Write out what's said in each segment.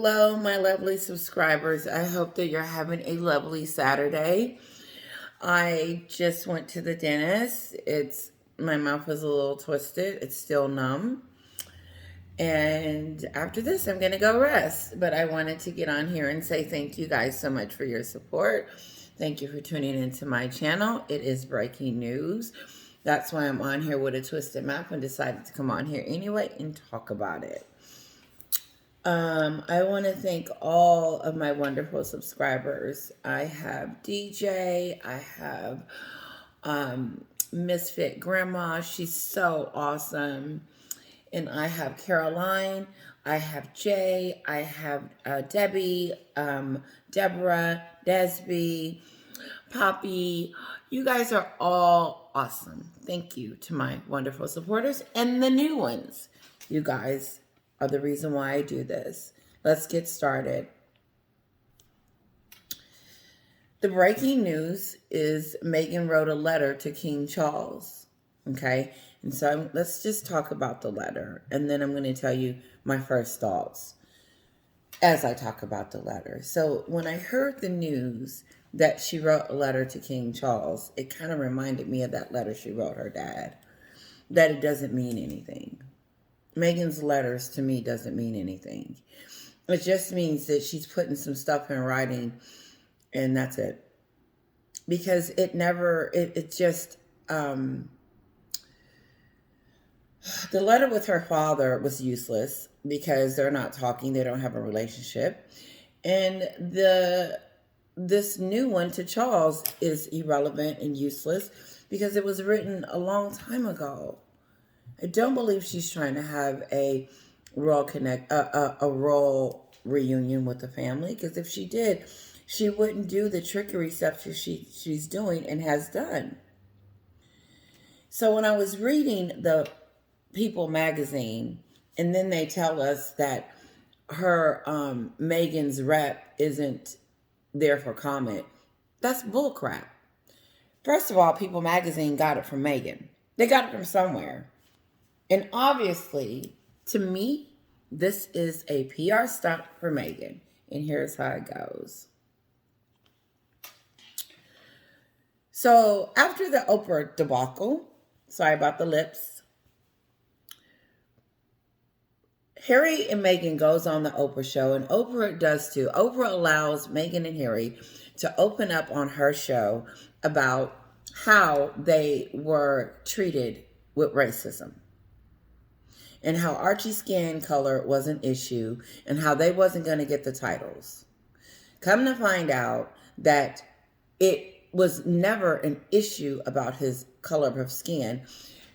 Hello, my lovely subscribers. I hope that you're having a lovely Saturday. I just went to the dentist. My mouth is a little twisted. It's still numb. And after this, I'm going to go rest. But I wanted to get on here and say thank you guys so much for your support. Thank you for tuning into my channel. It is breaking news. That's why I'm on here with a twisted mouth and decided to come on here anyway and talk about it. I want to thank all of my wonderful subscribers. I have DJ, I have Misfit Grandma, she's so awesome. And I have Caroline, I have Jay, I have Debbie, Deborah, Desby, Poppy. You guys are all awesome. Thank you to my wonderful supporters and the new ones. You guys are the reason why I do this. Let's get started. The breaking news is Meghan wrote a letter to King Charles. Okay? And so let's just talk about the letter. And then I'm going to tell you my first thoughts as I talk about the letter. So when I heard the news that she wrote a letter to King Charles, it kind of reminded me of that letter she wrote her dad. That it doesn't mean anything. Meghan's letters to me doesn't mean anything. It just means that she's putting some stuff in writing and that's it. Because the letter with her father was useless because they're not talking, they don't have a relationship. And this new one to Charles is irrelevant and useless because it was written a long time ago. I don't believe she's trying to have a royal reunion with the family, because if she did, she wouldn't do the trickery stuff she's doing and has done. So when I was reading the People magazine, and then they tell us that her Megan's rep isn't there for comment, that's bullcrap. First of all, People magazine got it from Meghan. They got it from somewhere. And obviously, to me, this is a PR stunt for Meghan. And here's how it goes. So after the Oprah debacle, sorry about the lips, Harry and Meghan goes on the Oprah show, and Oprah does too. Oprah allows Meghan and Harry to open up on her show about how they were treated with racism. And how Archie's skin color was an issue, and how they wasn't going to get the titles. Come to find out that it was never an issue about his color of skin.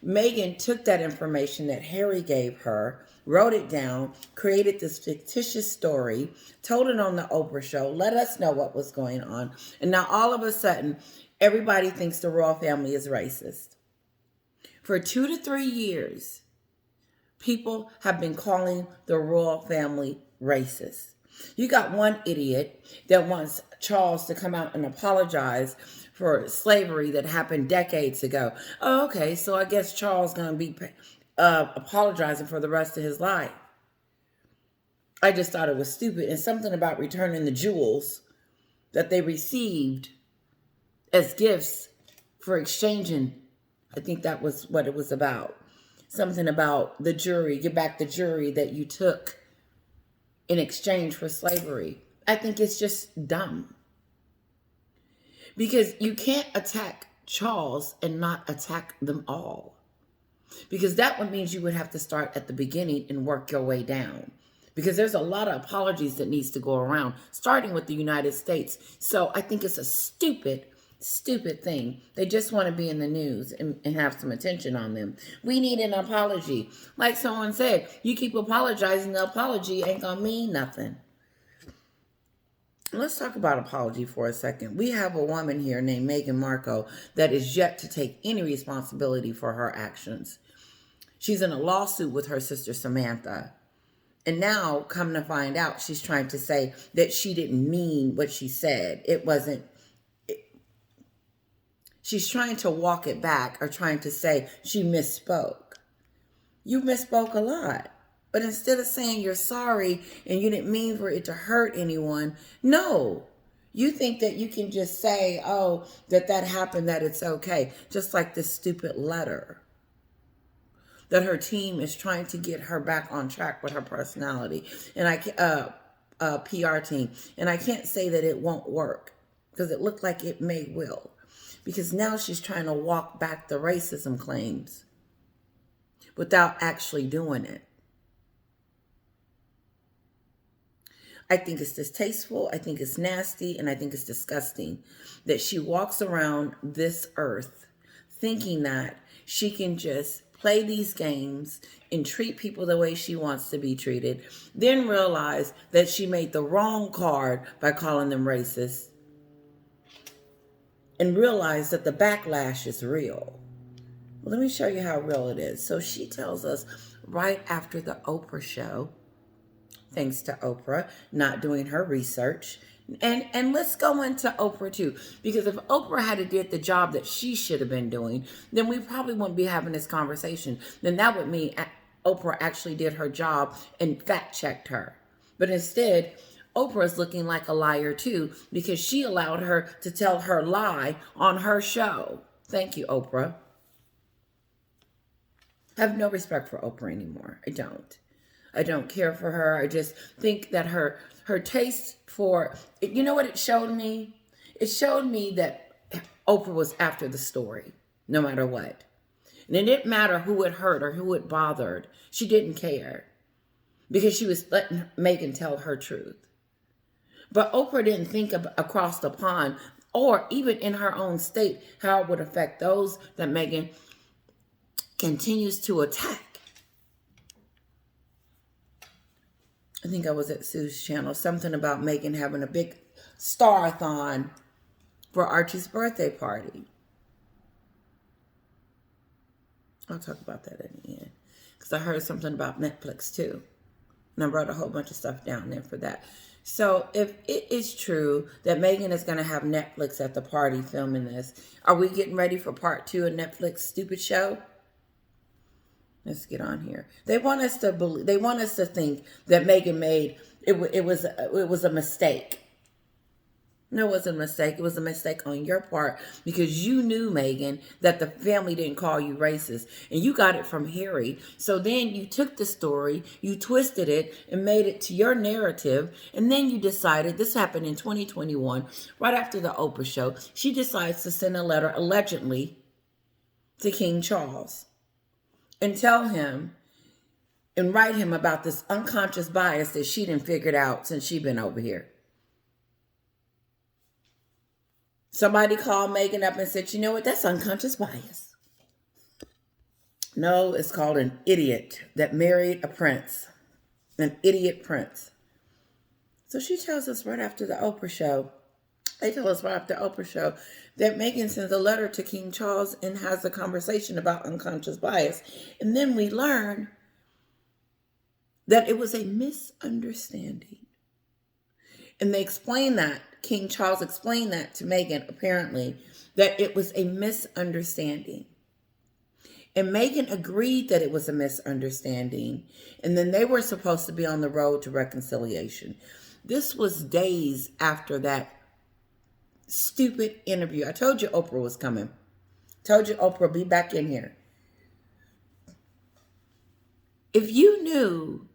Meghan took that information that Harry gave her, wrote it down, created this fictitious story, told it on the Oprah show, let us know what was going on. And now all of a sudden, everybody thinks the royal family is racist. For 2 to 3 years, people have been calling the royal family racist. You got one idiot that wants Charles to come out and apologize for slavery that happened decades ago. Oh, okay, so I guess Charles is going to be apologizing for the rest of his life. I just thought it was stupid. And something about returning the jewels that they received as gifts for exchanging. I think that was what it was about. Something about the jewelry, get back the jewelry that you took in exchange for slavery. I think it's just dumb. Because you can't attack Charles and not attack them all. Because that would mean you would have to start at the beginning and work your way down. Because there's a lot of apologies that needs to go around, starting with the United States. So I think it's a stupid thing. They just want to be in the news and have some attention on them. We need an apology. Like someone said, you keep apologizing, the apology ain't gonna mean nothing. Let's talk about apology for a second. We have a woman here named Meghan Markle that is yet to take any responsibility for her actions. She's in a lawsuit with her sister Samantha. And now, come to find out, she's trying to say that she didn't mean what she said. She's trying to walk it back, or trying to say she misspoke. You misspoke a lot. But instead of saying you're sorry and you didn't mean for it to hurt anyone, no. You think that you can just say, oh, that happened, that it's okay. Just like this stupid letter that her team is trying to get her back on track with her personality. And PR team. And I can't say that it won't work because it looked like it may will. Because now she's trying to walk back the racism claims without actually doing it. I think it's distasteful, I think it's nasty, and I think it's disgusting that she walks around this earth thinking that she can just play these games and treat people the way she wants to be treated, then realize that she made the wrong card by calling them racist, and realize that the backlash is real. Well, let me show you how real it is. So she tells us right after the Oprah show, thanks to Oprah not doing her research. And let's go into Oprah too, because if Oprah had did the job that she should have been doing, then we probably wouldn't be having this conversation. Then that would mean Oprah actually did her job and fact checked her. But instead, Oprah is looking like a liar too, because she allowed her to tell her lie on her show. Thank you, Oprah. I have no respect for Oprah anymore. I don't. I don't care for her. I just think that her taste for, you know what it showed me? It showed me that Oprah was after the story, no matter what. And it didn't matter who it hurt or who it bothered. She didn't care because she was letting Meghan tell her truth. But Oprah didn't think across the pond or even in her own state how it would affect those that Meghan continues to attack. I think I was at Sue's channel, something about Meghan having a big star-a-thon for Archie's birthday party. I'll talk about that in the end, because I heard something about Netflix too, and I wrote a whole bunch of stuff down there for that. So if it is true that Meghan is going to have Netflix at the party filming this, are we getting ready for part 2 of Netflix stupid show? Let's get on here. They want us to believe. They want us to think that Meghan made it was a mistake. No, it wasn't a mistake. It was a mistake on your part because you knew, Meghan, that the family didn't call you racist, and you got it from Harry. So then you took the story, you twisted it, and made it to your narrative, and then you decided. This happened in 2021, right after the Oprah show. She decides to send a letter allegedly to King Charles and tell him and write him about this unconscious bias that she done figured out since she been over here. Somebody called Meghan up and said, you know what, that's unconscious bias. No, it's called an idiot that married a prince. An idiot prince. So she tells us right after the Oprah show, they tell us right after the Oprah show, that Meghan sends a letter to King Charles and has a conversation about unconscious bias. And then we learn that it was a misunderstanding. And they explain that, King Charles explained that to Meghan, apparently, that it was a misunderstanding. And Meghan agreed that it was a misunderstanding. And then they were supposed to be on the road to reconciliation. This was days after that stupid interview. I told you Oprah was coming. Told you Oprah be back in here. If you knew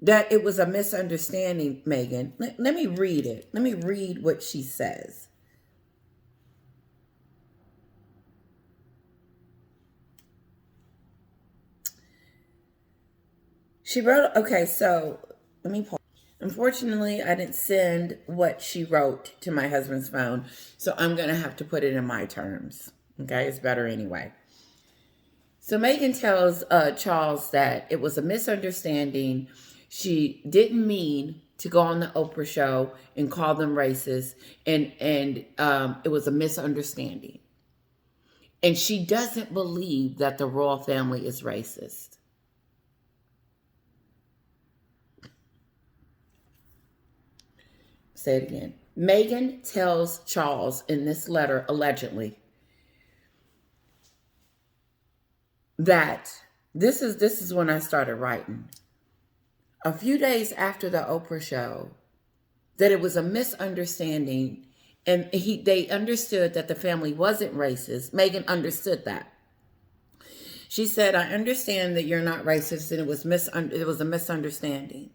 that it was a misunderstanding, Meghan, let me read it. Let me read what she says. She wrote, okay, so let me pause. Unfortunately, I didn't send what she wrote to my husband's phone, so I'm going to have to put it in my terms. Okay, it's better anyway. So Meghan tells Charles that it was a misunderstanding. She didn't mean to go on the Oprah show and call them racist, and it was a misunderstanding. And she doesn't believe that the royal family is racist. Say it again. Meghan tells Charles in this letter, allegedly, that this is when I started writing. a few days after the Oprah show that it was a misunderstanding, and they understood that the family wasn't racist. Meghan understood that. She said, I understand that you're not racist, and it was a misunderstanding.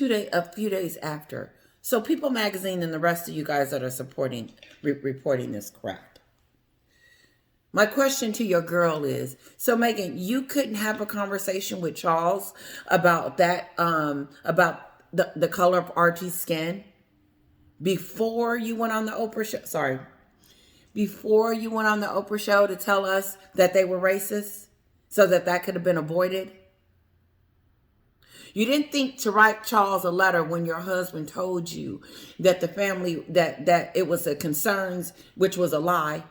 A few days after. So People Magazine and the rest of you guys that are supporting, reporting this crap. My question to your girl is, so Meghan, you couldn't have a conversation with Charles about that, about the color of Archie's skin before you went on the Oprah show? Sorry. Before you went on the Oprah show to tell us that they were racist so that could have been avoided? You didn't think to write Charles a letter when your husband told you that the family, that it was a concerns, which was a lie.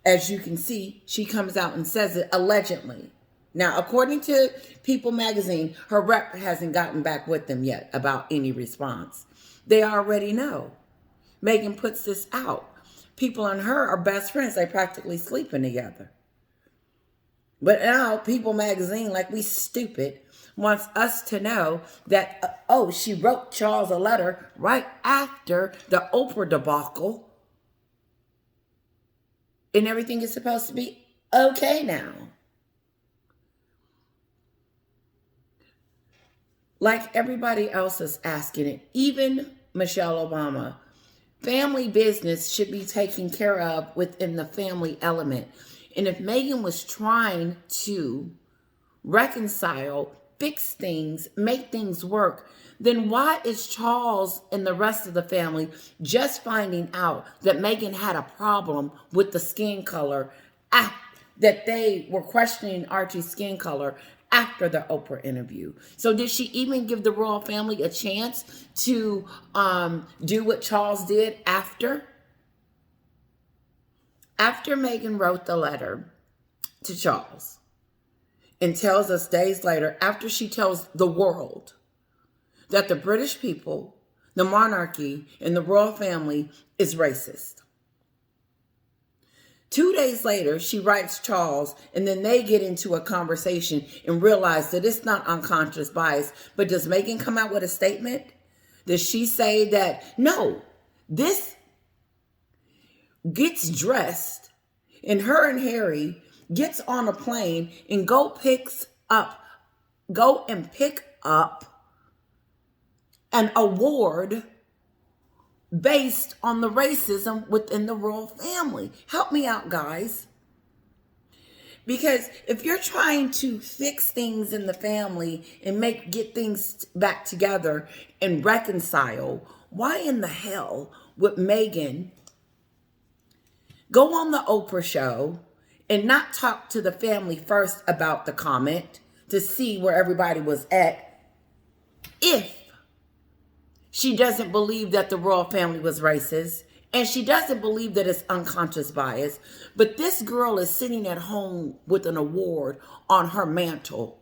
As you can see, she comes out and says it allegedly. Now, according to People Magazine, her rep hasn't gotten back with them yet about any response. They already know. Meghan puts this out. People and her are best friends. They practically sleeping together. But now People Magazine, like we stupid, wants us to know that, she wrote Charles a letter right after the Oprah debacle. And everything is supposed to be okay now. Like everybody else is asking it, even Michelle Obama, family business should be taken care of within the family element. And if Meghan was trying to reconcile, fix things, make things work, then why is Charles and the rest of the family just finding out that Meghan had a problem with the skin color, that they were questioning Archie's skin color after the Oprah interview? So did she even give the royal family a chance to do what Charles did after? After Meghan wrote the letter to Charles and tells us days later, after she tells the world that the British people, the monarchy, and the royal family is racist. 2 days later, she writes Charles, and then they get into a conversation and realize that it's not unconscious bias. But does Meghan come out with a statement? Does she say that, no, this gets dressed and her and Harry gets on a plane and go pick up an award based on the racism within the royal family? Help me out, guys. Because if you're trying to fix things in the family and get things back together and reconcile, why in the hell would Meghan go on the Oprah show and not talk to the family first about the comment to see where everybody was at if she doesn't believe that the royal family was racist, and she doesn't believe that it's unconscious bias? But this girl is sitting at home with an award on her mantle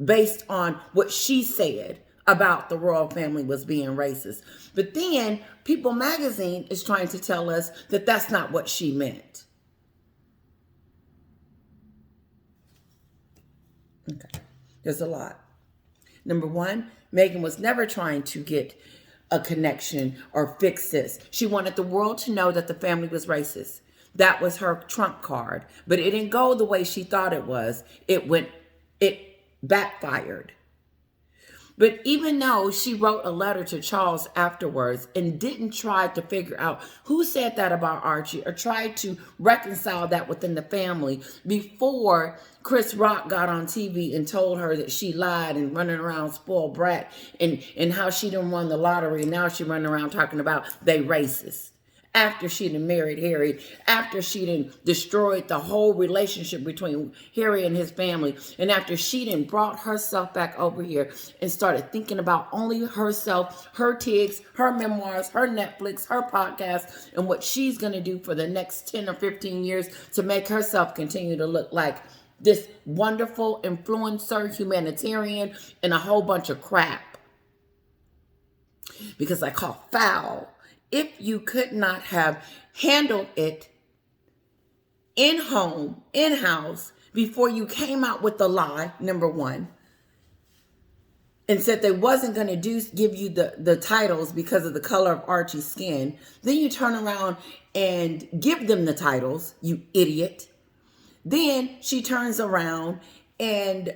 based on what she said about the royal family was being racist. But then People Magazine is trying to tell us that that's not what she meant. Okay, there's a lot. Number one, Meghan was never trying to get a connection or fix this. She wanted the world to know that the family was racist. That was her trump card. But it didn't go the way she thought it was. It backfired. But even though she wrote a letter to Charles afterwards and didn't try to figure out who said that about Archie or tried to reconcile that within the family before Chris Rock got on TV and told her that she lied and running around spoiled brat and how she didn't won the lottery, and now she running around talking about they racist. After she done married Harry, after she done destroyed the whole relationship between Harry and his family, and after she done brought herself back over here and started thinking about only herself, her tigs, her memoirs, her Netflix, her podcast, and what she's going to do for the next 10 or 15 years to make herself continue to look like this wonderful influencer, humanitarian, and a whole bunch of crap. Because I call foul if you could not have handled it in-house before you came out with the lie, number one. and said they wasn't going to give you the titles because of the color of Archie's skin, then you turn around and give them the titles, you idiot. Then she turns around and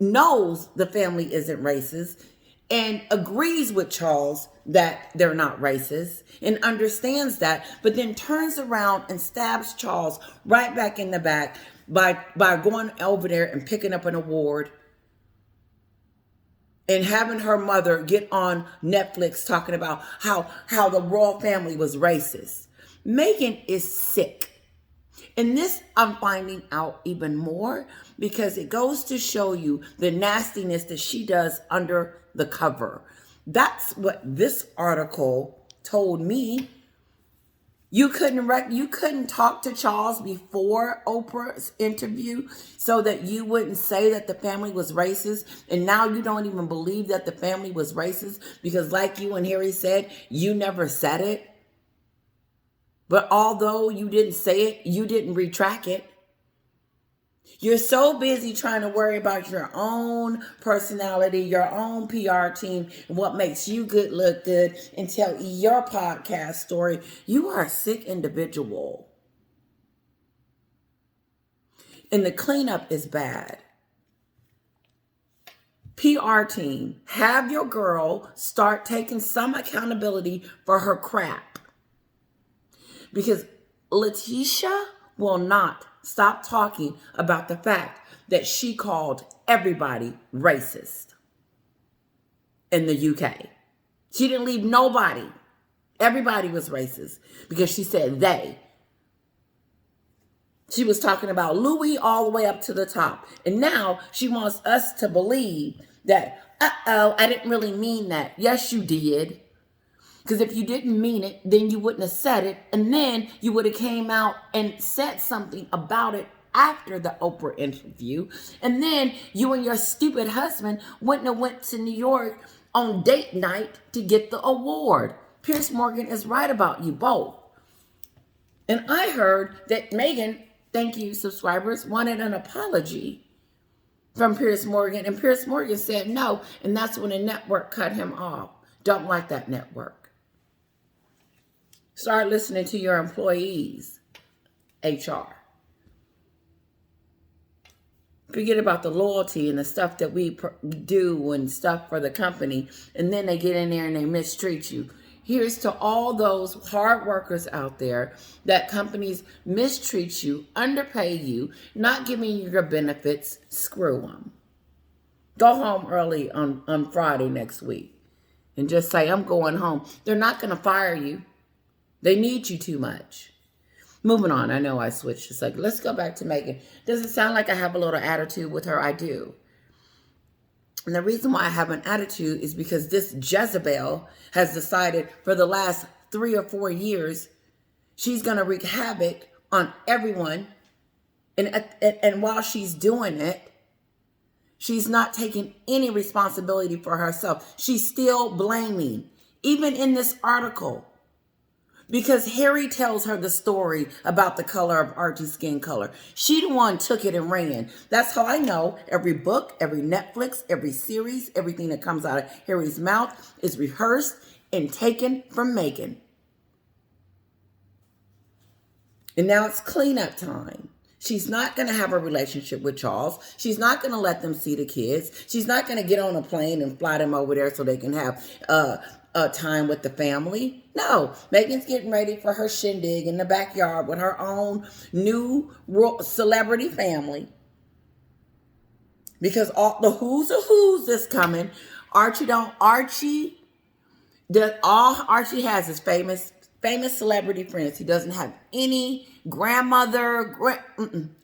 knows the family isn't racist and agrees with Charles that they're not racist and understands that, but then turns around and stabs Charles right back in the back by going over there and picking up an award and having her mother get on Netflix talking about how the royal family was racist. Meghan is sick. And this I'm finding out even more because it goes to show you the nastiness that she does under the cover. That's what this article told me. You couldn't talk to Charles before Oprah's interview so that you wouldn't say that the family was racist. And now you don't even believe that the family was racist because like you and Harry said, you never said it. But although you didn't say it, you didn't retract it. You're so busy trying to worry about your own personality, your own PR team, and what makes you good look good and tell your podcast story. You are a sick individual. And the cleanup is bad. PR team, have your girl start taking some accountability for her crap. Because Letitia will not stop talking about the fact that she called everybody racist in the UK. She didn't leave nobody. Everybody was racist because she said they. She was talking about Louis all the way up to the top. And now she wants us to believe that, I didn't really mean that. Yes, you did. Because if you didn't mean it, then you wouldn't have said it. And then you would have came out and said something about it after the Oprah interview. And then you and your stupid husband wouldn't have went to New York on date night to get the award. Piers Morgan is right about you both. And I heard that Meghan, thank you subscribers, wanted an apology from Piers Morgan. And Piers Morgan said no. And that's when the network cut him off. Don't like that network. Start listening to your employees, HR. Forget about the loyalty and the stuff that we do and stuff for the company. And then they get in there and they mistreat you. Here's to all those hard workers out there that companies mistreat you, underpay you, not giving you your benefits. Screw them. Go home early on Friday next week and just say, I'm going home. They're not going to fire you. They need you too much. Moving on. I know I switched a second. Let's go back to Meghan. Does it sound like I have a little attitude with her? I do. And the reason why I have an attitude is because this Jezebel has decided for the last 3 or 4 years, she's going to wreak havoc on everyone. And while she's doing it, she's not taking any responsibility for herself. She's still blaming, even in this article. Because Harry tells her the story about the color of Archie's skin color. She the one took it and ran. That's how I know every book, every Netflix, every series, everything that comes out of Harry's mouth is rehearsed and taken from Meghan. And now it's cleanup time. She's not going to have a relationship with Charles. She's not going to let them see the kids. She's not going to get on a plane and fly them over there so they can have time with the family. No, Meghan's getting ready for her shindig in the backyard with her own new celebrity family. Because all the who's that's coming. All Archie has is famous celebrity friends. He doesn't have any grandmother.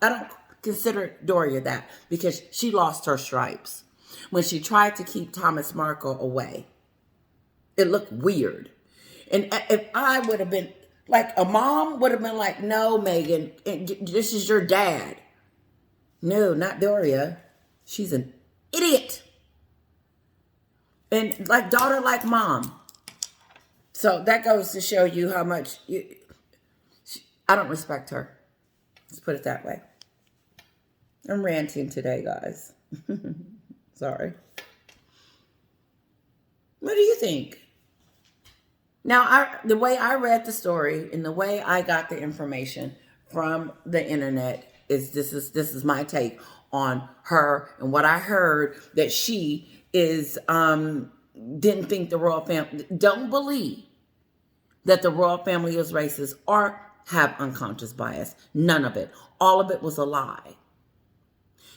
I don't consider Doria that because she lost her stripes when she tried to keep Thomas Markle away. It looked weird. And if I would have been, like a mom would have been like, no, Meghan, this is your dad. No, not Doria. She's an idiot. And like daughter, like mom. So that goes to show you how much I don't respect her. Let's put it that way. I'm ranting today, guys. Sorry. What do you think? Now, the way I read the story and the way I got the information from the internet is this is my take on her and what I heard, that she is didn't think the royal family, don't believe that the royal family is racist or have unconscious bias. None of it. All of it was a lie.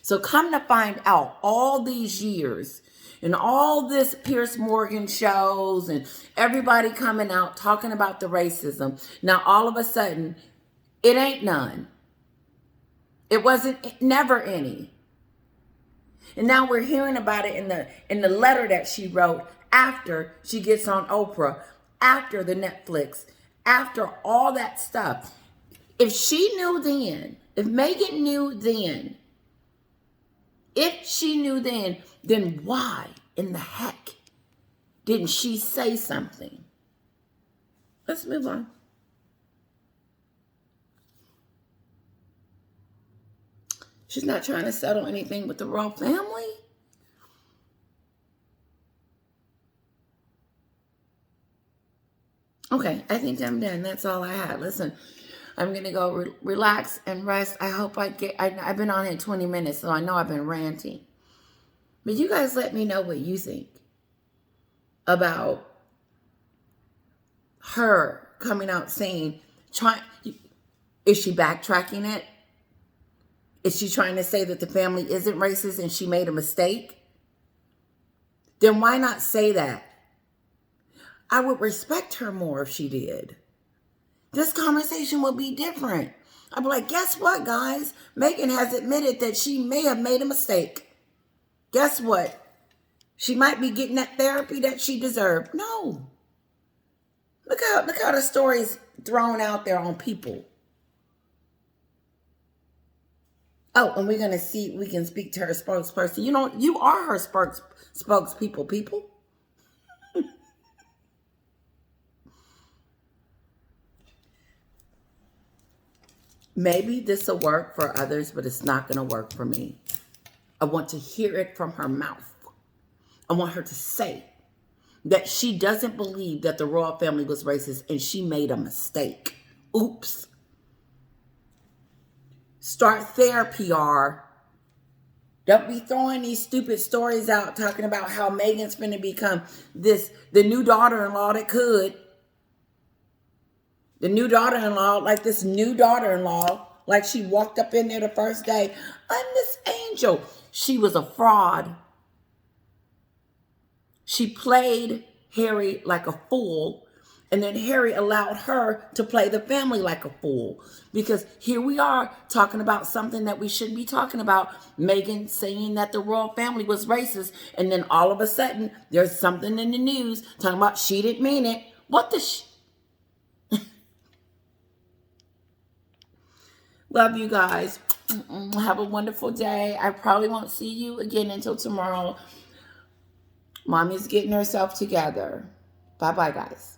So come to find out, all these years and all this Pierce Morgan shows and everybody coming out talking about the racism, now all of a sudden it ain't none. It wasn't never any. And now we're hearing about it in the letter that she wrote after she gets on Oprah, after the Netflix, after all that stuff. If she knew then, if Meghan knew then, if she knew then why in the heck didn't she say something? Let's move on. She's not trying to settle anything with the royal family. Okay, I think I'm done. That's all I had. Listen, I'm going to go relax and rest. I hope I've been on here 20 minutes, so I know I've been ranting. But you guys let me know what you think about her coming out saying, is she backtracking it? Is she trying to say that the family isn't racist and she made a mistake? Then why not say that? I would respect her more if she did. This conversation would be different. I'd be like, guess what, guys? Meghan has admitted that she may have made a mistake. Guess what? She might be getting that therapy that she deserved. No. Look how the story's thrown out there on people. Oh, and we're going to see, we can speak to her spokesperson. You are her spokespeople, people. Maybe this will work for others, but it's not going to work for me. I want to hear it from her mouth. I want her to say that she doesn't believe that the royal family was racist and she made a mistake. Oops. Start there, PR. Don't be throwing these stupid stories out talking about how Meghan's going to become the new daughter-in-law that could. The new daughter-in-law, like this new daughter-in-law, like she walked up in there the first day. I'm this angel. She was a fraud. She played Harry like a fool. And then Harry allowed her to play the family like a fool. Because here we are talking about something that we shouldn't be talking about. Meghan saying that the royal family was racist. And then all of a sudden, there's something in the news talking about she didn't mean it. What the Love you guys. Have a wonderful day. I probably won't see you again until tomorrow. Mommy's getting herself together. Bye-bye, guys.